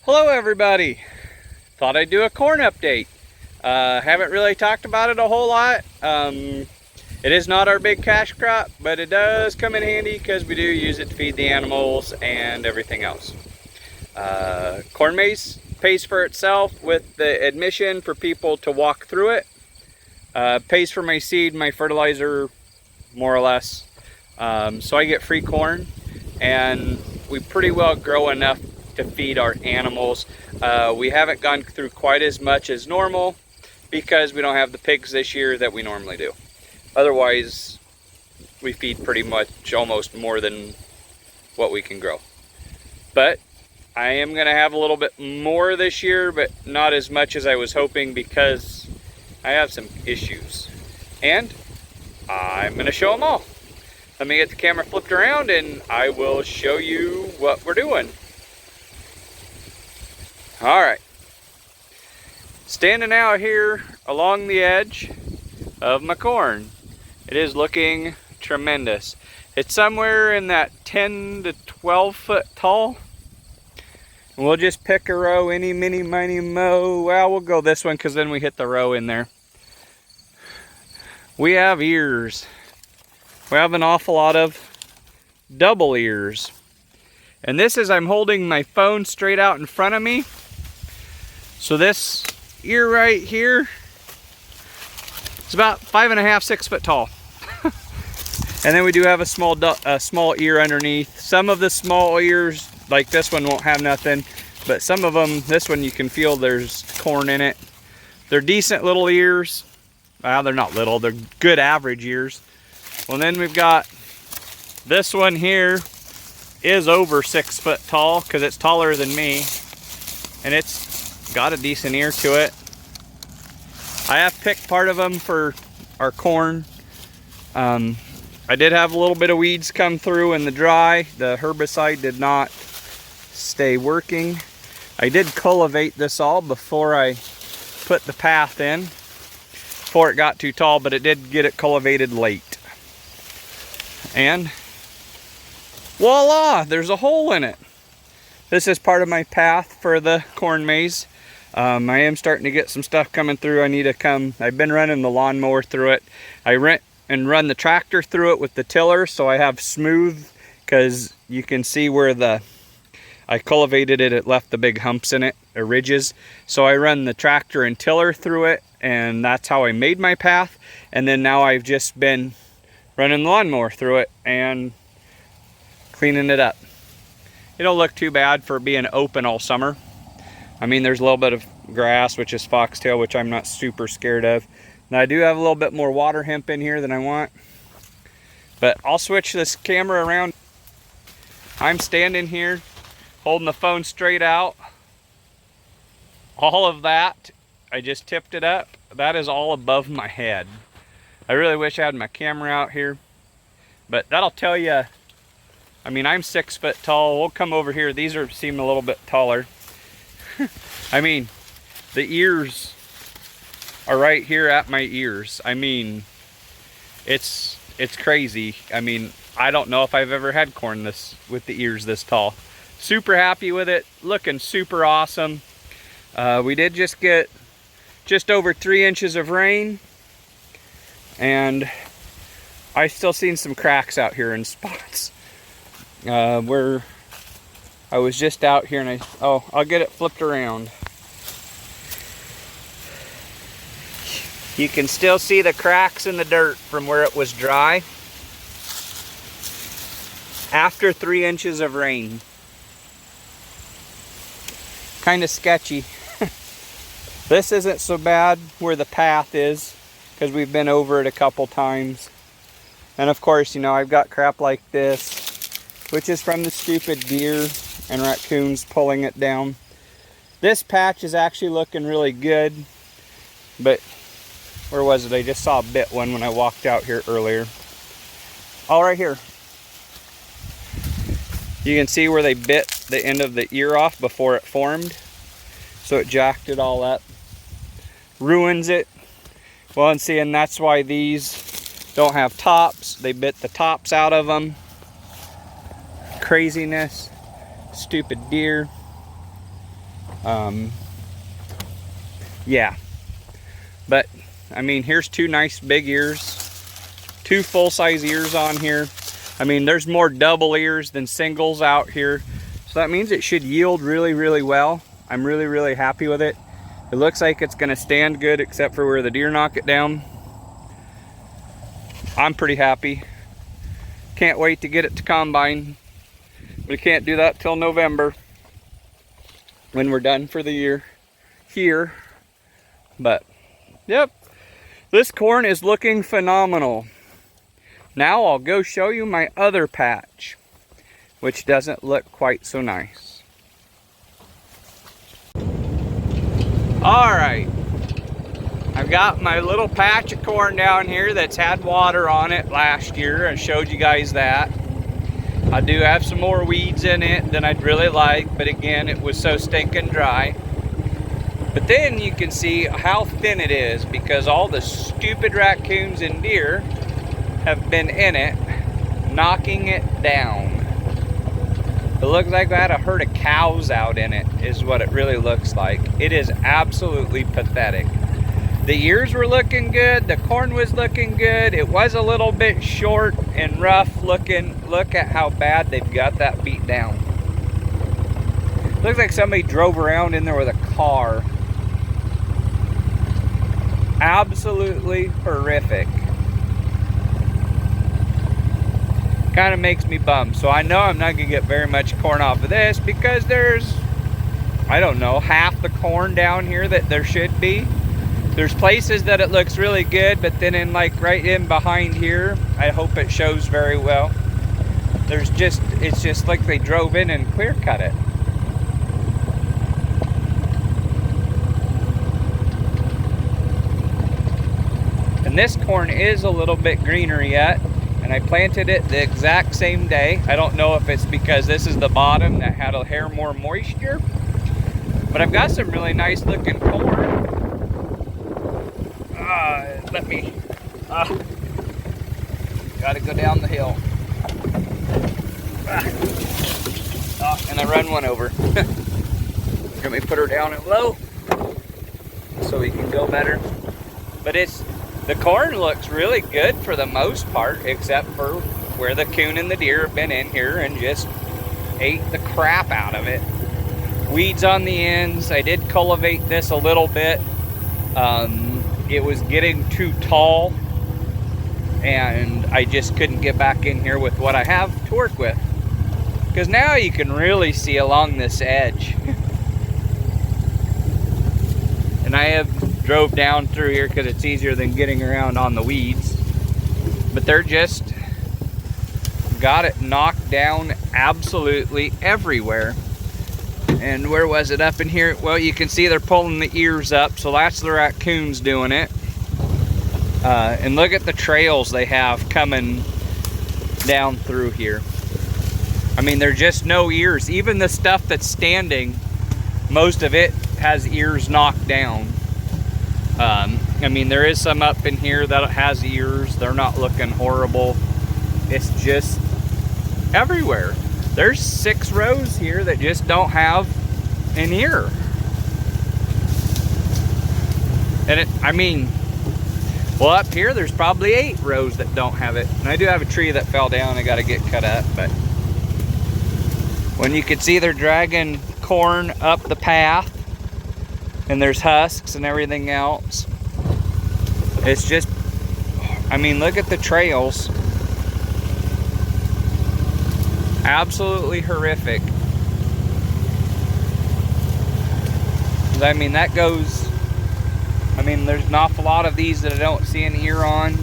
Hello everybody! Thought I'd do a corn update. Haven't really talked about it a whole lot. It is not our big cash crop, but it does come in handy because we do use it to feed the animals and everything else. Corn maze pays for itself with the admission for people to walk through it. Pays for my seed, my fertilizer, more or less. So I get free corn, and we pretty well grow enough to feed our animals. We haven't gone through quite as much as normal because we don't have the pigs this year that we normally do. Otherwise, we feed pretty much almost more than what we can grow. But I am going to have a little bit more this year, but not as much as I was hoping because I have some issues. And I'm going to show them all. Let me get the camera flipped around and I will show you what we're doing. Alright, standing out here along the edge of my corn. It is looking tremendous. It's somewhere in that 10 to 12 foot tall. And we'll just pick a row, any, mini, miny, mo. Well, we'll go this one because then we hit the row in there. We have ears. We have an awful lot of double ears. And this is, I'm holding my phone straight out in front of me. So this ear right here is about 5.5, 6 foot tall. And then we do have a small ear underneath. Some of the small ears, like this one, won't have nothing, but some of them, this one you can feel there's corn in it. They're decent little ears. Well, they're not little, they're good average ears. Well, then we've got this one here is over 6 foot tall because it's taller than me, and it's got a decent ear to it. I have picked part of them for our corn. I did have a little bit of weeds come through in the dry. The herbicide did not stay working. I did cultivate this all before I put the path in, before it got too tall, but it did get it cultivated late. And voila, there's a hole in it. This is part of my path for the corn maze. I am starting to get some stuff coming through. I've been running the lawnmower through it. I run the tractor through it with the tiller, so I have smooth, because you can see where I cultivated it, it left the big humps in it, or ridges. So I run the tractor and tiller through it, and that's how I made my path. And then now I've just been running the lawnmower through it and cleaning it up. It don't look too bad for being open all summer. I mean, there's a little bit of grass, which is foxtail, which I'm not super scared of. Now I do have a little bit more water hemp in here than I want. But I'll switch this camera around. I'm standing here holding the phone straight out. All of that, I just tipped it up. That is all above my head. I really wish I had my camera out here. But that'll tell you, I mean, I'm 6 foot tall. We'll come over here. These seem a little bit taller. I mean, the ears are right here at my ears. I mean, it's crazy. I mean, I don't know if I've ever had corn with the ears this tall. Super happy with it. Looking super awesome. We did just get just over 3 inches of rain, and I still seen some cracks out here in spots. Where I was just out here and I'll get it flipped around. You can still see the cracks in the dirt from where it was dry after 3 inches of rain. Kind of sketchy. This isn't so bad where the path is because we've been over it a couple times. And of course, you know, I've got crap like this, which is from the stupid deer and raccoons pulling it down. This patch is actually looking really good, but where was it? I just saw a bit one when I walked out here earlier. All right here. You can see where they bit the end of the ear off before it formed. So it jacked it all up. Ruins it. Well, and that's why these don't have tops. They bit the tops out of them. Craziness. Stupid deer. Yeah, but I mean, here's two nice big ears, two full-size ears on here. I mean, there's more double ears than singles out here, so that means it should yield really, really well. I'm really, really happy with it. It looks like it's gonna stand good except for where the deer knock it down. I'm pretty happy. Can't wait to get it to combine. We can't do that till November when we're done for the year here. But yep, this corn is looking phenomenal. Now I'll go show you my other patch, which doesn't look quite so nice. All right, I've got my little patch of corn down here that's had water on it last year. I showed you guys that. I do have some more weeds in it than I'd really like, but again, it was so stinking dry. But then you can see how thin it is because all the stupid raccoons and deer have been in it, knocking it down. It looks like I had a herd of cows out in it, is what it really looks like. It is absolutely pathetic. The ears were looking good, the corn was looking good. It was a little bit short and rough looking. Look at how bad they've got that beat down. Looks like somebody drove around in there with a car. Absolutely horrific. Kind of makes me bummed. So I know I'm not gonna get very much corn off of this because there's, I don't know, half the corn down here that there should be. There's places that it looks really good, but then in like right in behind here, I hope it shows very well. There's just, it's just like they drove in and clear cut it. And this corn is a little bit greener yet, and I planted it the exact same day. I don't know if it's because this is the bottom that had a hair more moisture, but I've got some really nice looking corn. Gotta go down the hill. And I run one over. Let me put her down at low so we can go better. But the corn looks really good for the most part, except for where the coon and the deer have been in here and just ate the crap out of it. Weeds on the ends. I did cultivate this a little bit. It was getting too tall and I just couldn't get back in here with what I have to work with. Because now you can really see along this edge. And I have drove down through here because it's easier than getting around on the weeds. But they're just got it knocked down absolutely everywhere. And where was it? Up in here? Well, you can see they're pulling the ears up, so that's the raccoons doing it. And look at the trails they have coming down through here. I mean, there's just no ears. Even the stuff that's standing, most of it has ears knocked down. I mean, there is some up in here that has ears. They're not looking horrible. It's just everywhere. There's 6 rows here that just don't have an ear. And I mean, well, up here there's probably 8 rows that don't have it. And I do have a tree that fell down. I got to get cut up. But when you can see they're dragging corn up the path, and there's husks and everything else. It's just, I mean, look at the trails. Absolutely horrific. I mean, that goes, I mean, there's an awful lot of these that I don't see an ear on.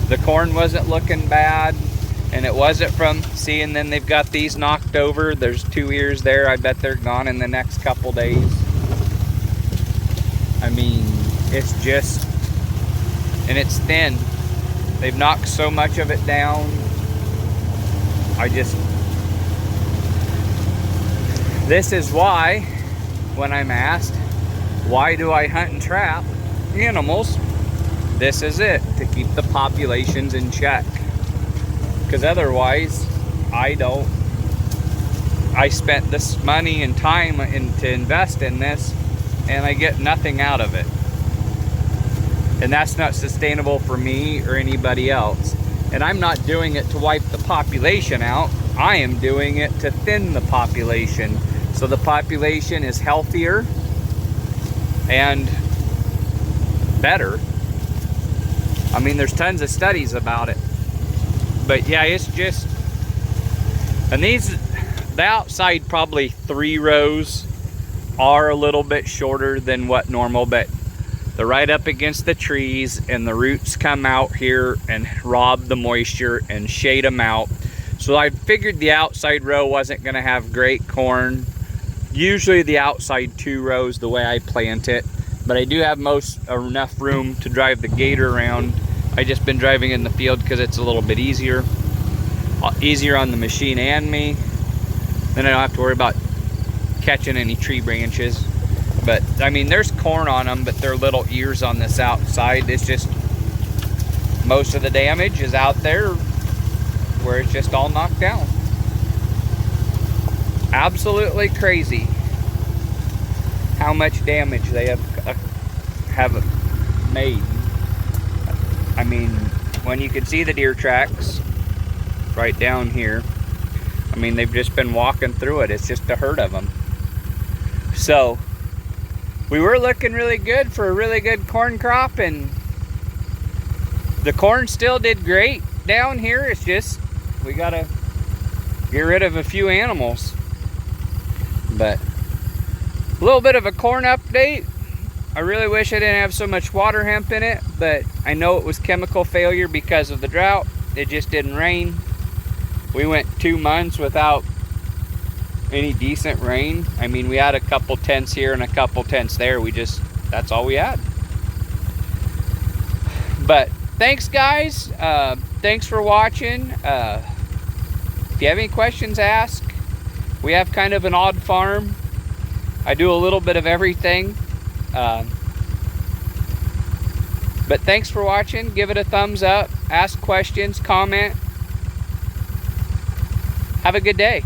The corn wasn't looking bad, and it wasn't from, see, and then they've got these knocked over. There's 2 ears there. I bet they're gone in the next couple days. I mean, it's just, and it's thin. They've knocked so much of it down. This is why, when I'm asked, why do I hunt and trap animals? This is it, to keep the populations in check. Because otherwise, I don't I spent this money and time to invest in this, and I get nothing out of it. And that's not sustainable for me or anybody else. And I'm not doing it to wipe the population out. I am doing it to thin the population, so the population is healthier and better. I mean, there's tons of studies about it. But yeah, it's just, and the outside probably 3 rows are a little bit shorter than what normal, but they're right up against the trees, and the roots come out here and rob the moisture and shade them out. So I figured the outside row wasn't going to have great corn. Usually the outside 2 rows the way I plant it, but I do have enough room to drive the gator around. I just been driving in the field because it's a little bit easier on the machine and me. Then I don't have to worry about catching any tree branches. But I mean, there's corn on them, but they're little ears on this outside. It's just, most of the damage is out there where it's just all knocked down. Absolutely crazy how much damage they have made. I mean, when you can see the deer tracks right down here, I mean, they've just been walking through it. It's just a herd of them. So we were looking really good for a really good corn crop, and the corn still did great down here. It's just, we gotta get rid of a few animals. But a little bit of a corn update. I really wish I didn't have so much water hemp in it, but I know it was chemical failure because of the drought. It just didn't rain. We went 2 months without any decent rain. I mean, we had a couple tenths here and a couple tenths there. That's all we had. But thanks, guys. Thanks for watching. If you have any questions, ask. We have kind of an odd farm. I do a little bit of everything. But thanks for watching. Give it a thumbs up. Ask questions, comment. Have a good day.